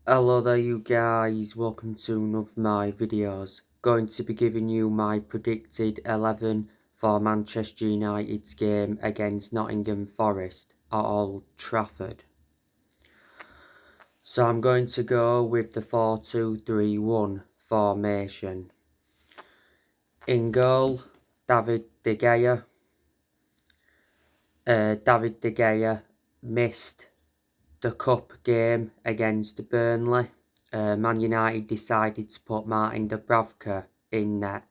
Hello there you guys, welcome to one of my videos. Going to be giving you my predicted 11 for Manchester United's game against Nottingham Forest at Old Trafford. So I'm going to go with the 4-2-3-1 formation. In goal, David De Gea. David De Gea missed the cup game against Burnley. Man United decided to put Martin Dubravka in net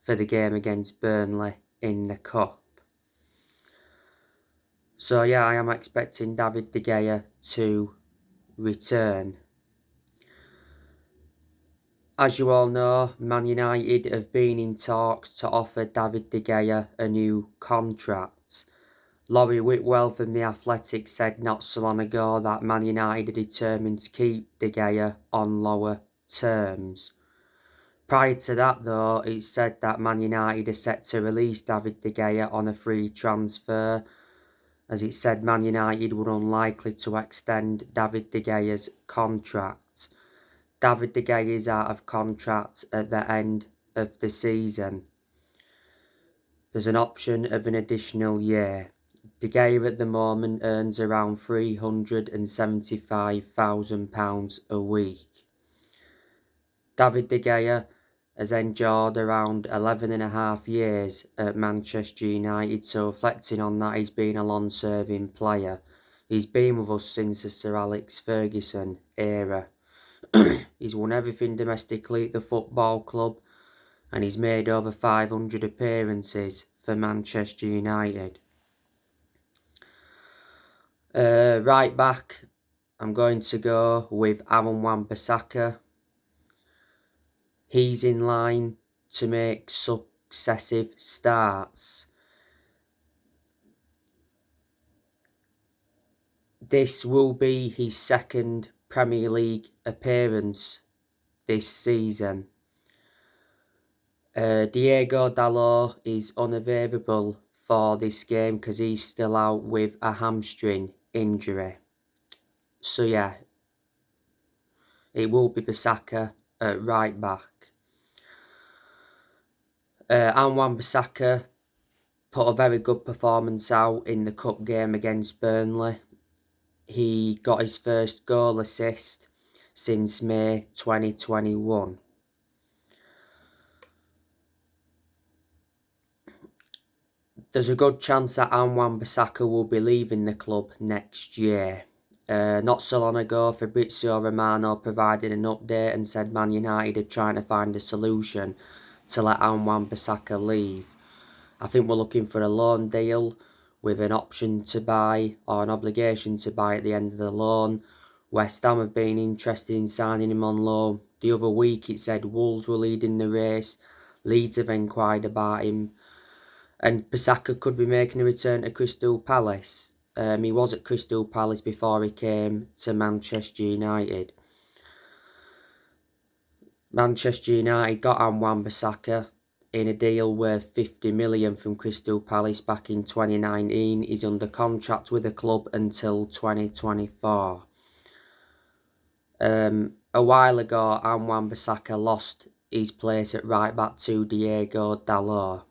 for the game against Burnley in the cup. So yeah, I am expecting David De Gea to return. As you all know, Man United have been in talks to offer David De Gea a new contract. Laurie Whitwell from The Athletic said not so long ago that Man United are determined to keep De Gea on lower terms. Prior to that though, it said that Man United are set to release David De Gea on a free transfer, as it said Man United were unlikely to extend David De Gea's contract. David De Gea is out of contract at the end of the season. There's an option of an additional year. De Gea at the moment earns around £375,000 a week. David De Gea has endured around 11.5 years at Manchester United, so reflecting on that, he's been a long-serving player. He's been with us since the Sir Alex Ferguson era. He's won everything domestically at the football club, and he's made over 500 appearances for Manchester United. Right back, I'm going to go with Aaron Wan-Bissaka. He's in line to make successive starts. This will be his second Premier League appearance this season. Diego Dalot is unavailable for this game because he's still out with a hamstring injury. So yeah, it will be Bissaka at right back. Wan-Bissaka put a very good performance out in the cup game against Burnley. He got his first goal assist since May 2021. There's a good chance that Wan-Bissaka will be leaving the club next year. Not so long ago, Fabrizio Romano provided an update and said Man United are trying to find a solution to let Wan-Bissaka leave. I think we're looking for a loan deal with an option to buy or an obligation to buy at the end of the loan. West Ham have been interested in signing him on loan. The other week it said Wolves were leading the race. Leeds have inquired about him. And Bissaka could be making a return to Crystal Palace. He was at Crystal Palace before he came to Manchester United. Manchester United got Wan-Bissaka in a deal worth 50 million from Crystal Palace back in 2019. He's under contract with the club until 2024. A while ago, Wan-Bissaka lost his place at right back to Diego Dalot.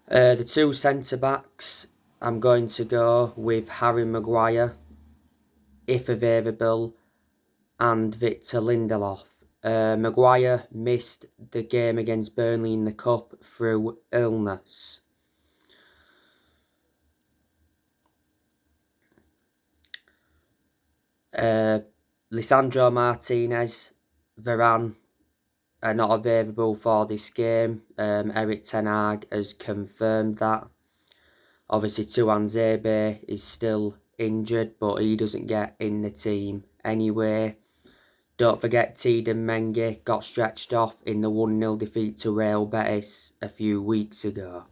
The two centre-backs, I'm going to go with Harry Maguire, if available, and Victor Lindelof. Maguire missed the game against Burnley in the Cup through illness. Lisandro Martinez, Varane are not available for this game. Eric Ten Hag has confirmed that. Obviously, Tuanzebe is still injured, but he doesn't get in the team anyway. Don't forget Tiden Mengi got stretched off in the 1-0 defeat to Real Betis a few weeks ago.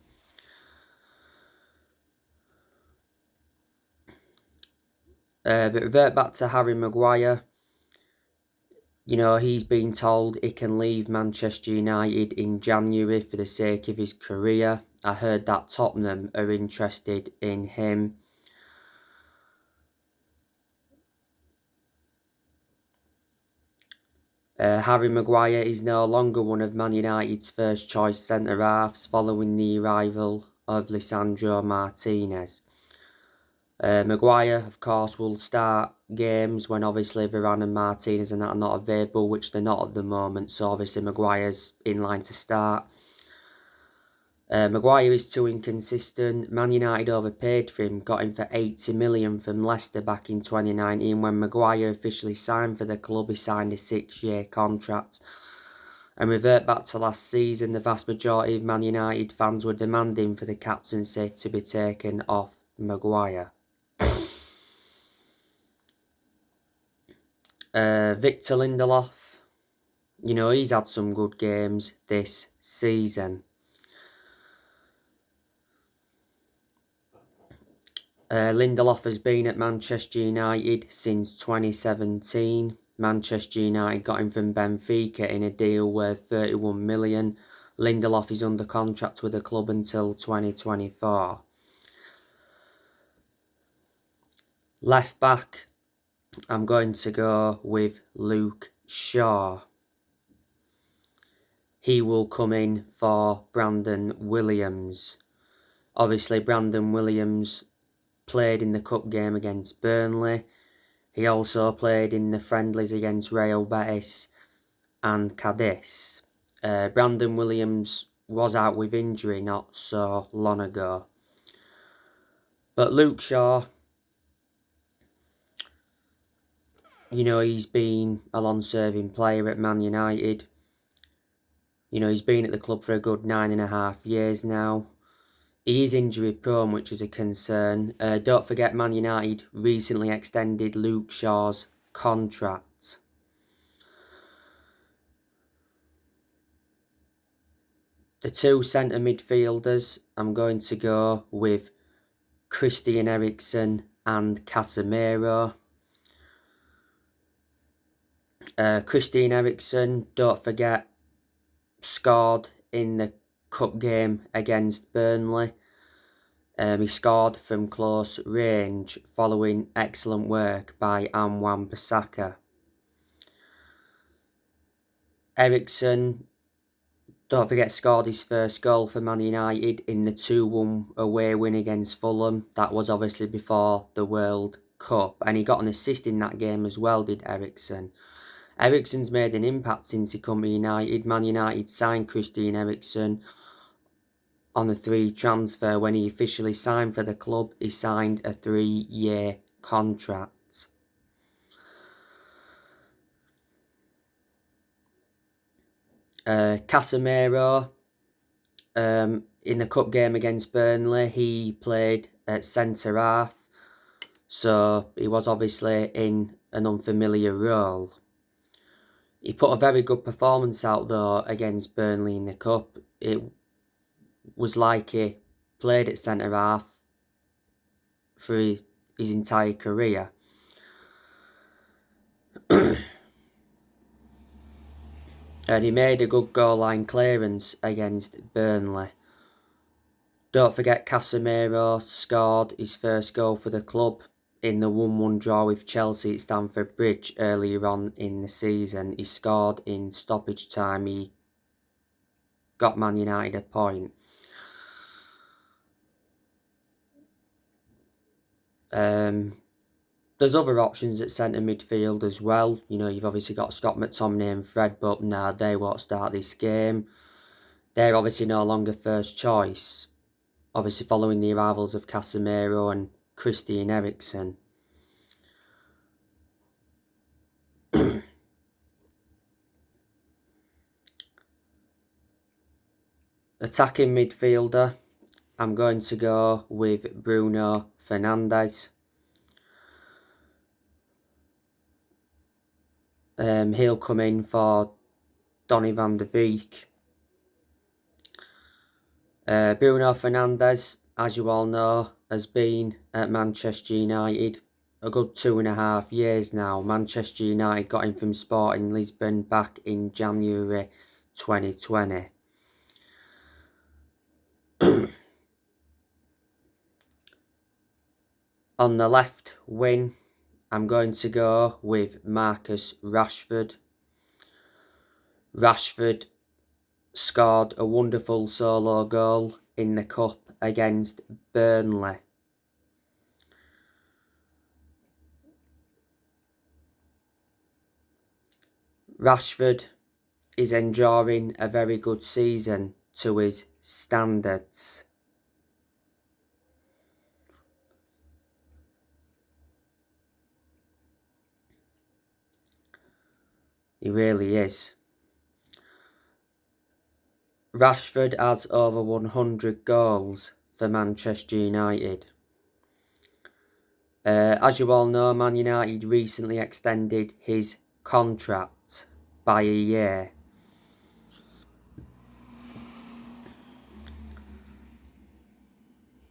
But revert back to Harry Maguire. You know, he's been told he can leave Manchester United in January for the sake of his career. I heard that Tottenham are interested in him. Harry Maguire is no longer one of Man United's first choice centre-halves following the arrival of Lisandro Martinez. Maguire, of course, will start games when obviously Varane and Martinez and that are not available, which they're not at the moment, so obviously Maguire's in line to start. Maguire is too inconsistent. Man United overpaid for him, got him for 80 million from Leicester back in 2019. When Maguire officially signed for the club, he signed a 6-year contract. And revert back to last season, the vast majority of Man United fans were demanding for the captaincy to be taken off Maguire. Victor Lindelof, he's had some good games this season. Lindelof has been at Manchester United since 2017. Manchester United got him from Benfica in a deal worth 31 million. Lindelof is under contract with the club until 2024. Left back, I'm going to go with Luke Shaw. He will come in for Brandon Williams. Obviously, Brandon Williams played in the cup game against Burnley. He also played in the friendlies against Real Betis and Cadiz. Brandon Williams was out with injury not so long ago. But Luke Shaw, he's been a long-serving player at Man United. He's been at the club for a good 9.5 years now. He is injury prone, which is a concern. Don't forget, Man United recently extended Luke Shaw's contract. The two centre midfielders, I'm going to go with Christian Eriksen and Casemiro. Christian Eriksen, don't forget, scored in the cup game against Burnley. He scored from close range following excellent work by Wan-Bissaka. Eriksen, don't forget, scored his first goal for Man United in the 2-1 away win against Fulham. That was obviously before the World Cup. And he got an assist in that game as well, did Eriksen. Eriksen's made an impact since he come to United. Man United signed Christian Eriksen on a 3 transfer. When he officially signed for the club, he signed a 3-year contract. Casemiro, in the cup game against Burnley, he played at centre-half, so he was obviously in an unfamiliar role. He put a very good performance out though against Burnley in the cup. It was like he played at centre-half for his entire career. And he made a good goal line clearance against Burnley. Don't forget, Casemiro scored his first goal for the club in the 1-1 draw with Chelsea at Stamford Bridge earlier on in the season. He scored in stoppage time. He got Man United a point. There's other options at centre midfield as well. You've obviously got Scott McTominay and Fred, but nah, they won't start this game. They're obviously no longer first choice. Obviously following the arrivals of Casemiro and Christian Eriksen. Attacking midfielder, I'm going to go with Bruno Fernandes. He'll come in for Donny van de Beek. Bruno Fernandes, as you all know, has been at Manchester United a good 2.5 years now. Manchester United got him from Sporting Lisbon back in January 2020. On the left wing, I'm going to go with Marcus Rashford. Rashford scored a wonderful solo goal in the cup against Burnley. Rashford is enjoying a very good season to his standards. He really is. Rashford has over 100 goals for Manchester United. As you all know, Man United recently extended his contract by a year.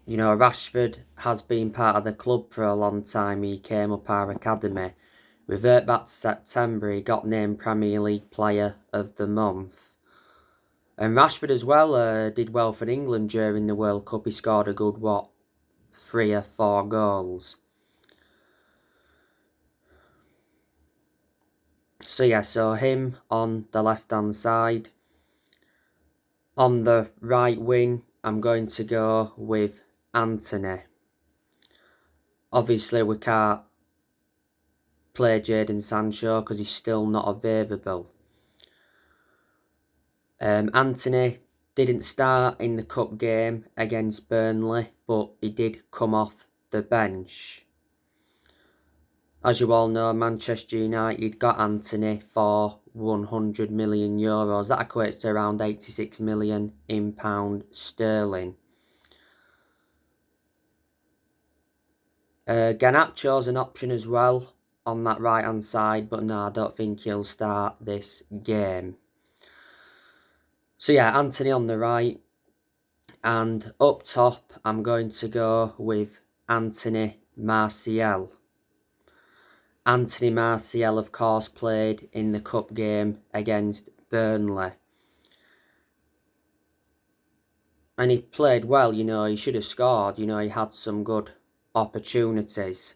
You know, Rashford has been part of the club for a long time. He came up our academy. Revert back to September, he got named Premier League Player of the Month. And Rashford as well did well for England during the World Cup. He scored a good, 3 or 4 goals. So yeah, so him on the left-hand side. On the right wing, I'm going to go with Anthony. Obviously, we can't play Jadon Sancho because he's still not available. Anthony didn't start in the cup game against Burnley, but he did come off the bench. As you all know, Manchester United got Anthony for €100 million. That equates to around 86 million in pound sterling. Garnacho's an option as well on that right hand side, but no, I don't think he'll start this game. So yeah, Anthony on the right, and up top I'm going to go with Anthony Martial. Anthony Martial, of course, played in the cup game against Burnley. And he played well, you know, he should have scored, you know, he had some good opportunities.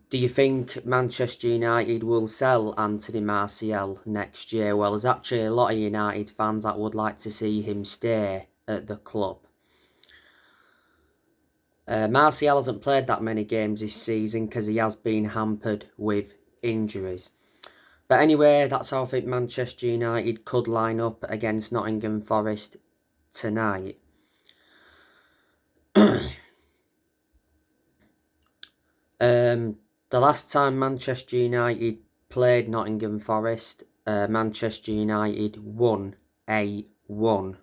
Do you think Manchester United will sell Anthony Martial next year? Well, there's actually a lot of United fans that would like to see him stay at the club. Martial hasn't played that many games this season because he has been hampered with injuries. But anyway, that's how I think Manchester United could line up against Nottingham Forest tonight. The last time Manchester United played Nottingham Forest, Manchester United won 8-1.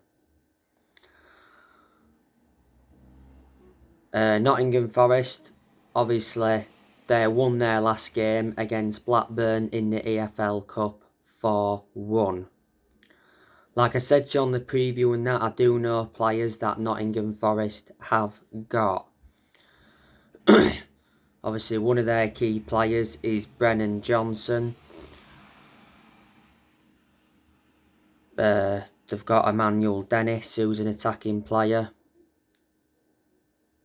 Nottingham Forest, obviously, they won their last game against Blackburn in the EFL Cup 4-1. Like I said to you on the preview and that, I do know players that Nottingham Forest have got. Obviously, one of their key players is Brennan Johnson. They've got Emmanuel Dennis, who's an attacking player.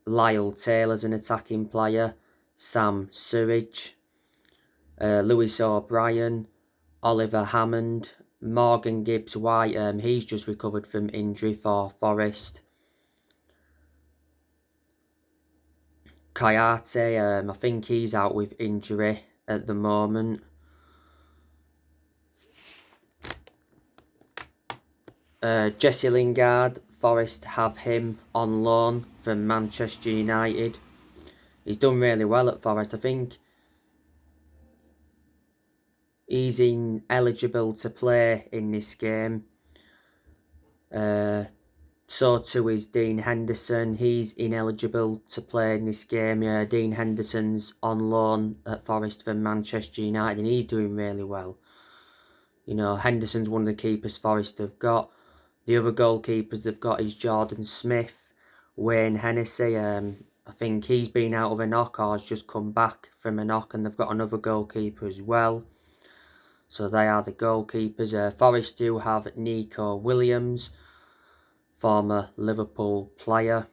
Lyle Taylor's an attacking player. Sam Surridge. Lewis O'Brien. Oliver Hammond. Morgan Gibbs-White. He's just recovered from injury for Forest. Kayate, I think he's out with injury at the moment. Jesse Lingard, Forest have him on loan from Manchester United. He's done really well at Forest. I think he's ineligible to play in this game. So too is Dean Henderson. He's ineligible to play in this game. Dean Henderson's on loan at Forest from Manchester United, and he's doing really well. You know, Henderson's one of the keepers Forest have got. The other goalkeepers they've got is Jordan Smith, Wayne Hennessy. I think he's been out of a knock or has just come back from a knock, and they've got another goalkeeper as well. So they are the goalkeepers. Forest do have Nico Williams, former Liverpool player.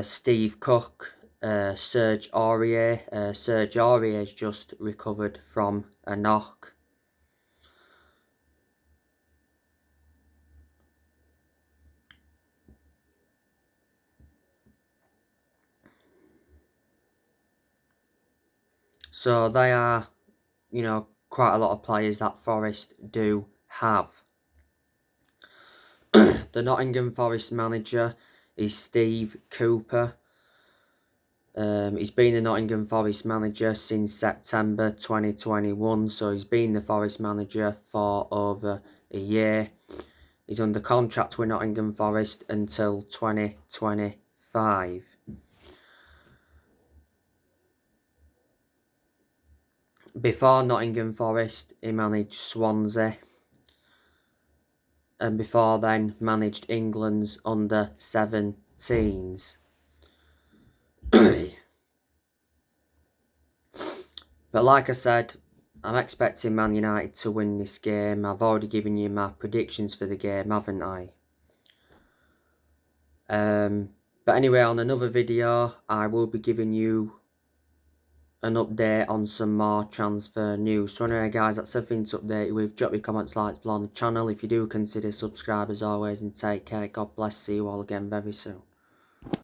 Steve Cook, Serge Aurier. Serge Aurier has just recovered from a knock. So they are, you know, quite a lot of players that Forest do have. The Nottingham Forest manager is Steve Cooper. He's been the Nottingham Forest manager since September 2021, so he's been the Forest manager for over a year. He's under contract with Nottingham Forest until 2025. Before Nottingham Forest, he managed Swansea, and before then managed England's under 17s. But like I said, I'm expecting Man United to win this game. I've already given you my predictions for the game, haven't I? But anyway, on another video, I will be giving you an update on some more transfer news. So anyway guys, that's everything to update you with. Drop your comments, likes below on the channel. If you do, consider subscribe as always, and take care. God bless. See you all again very soon.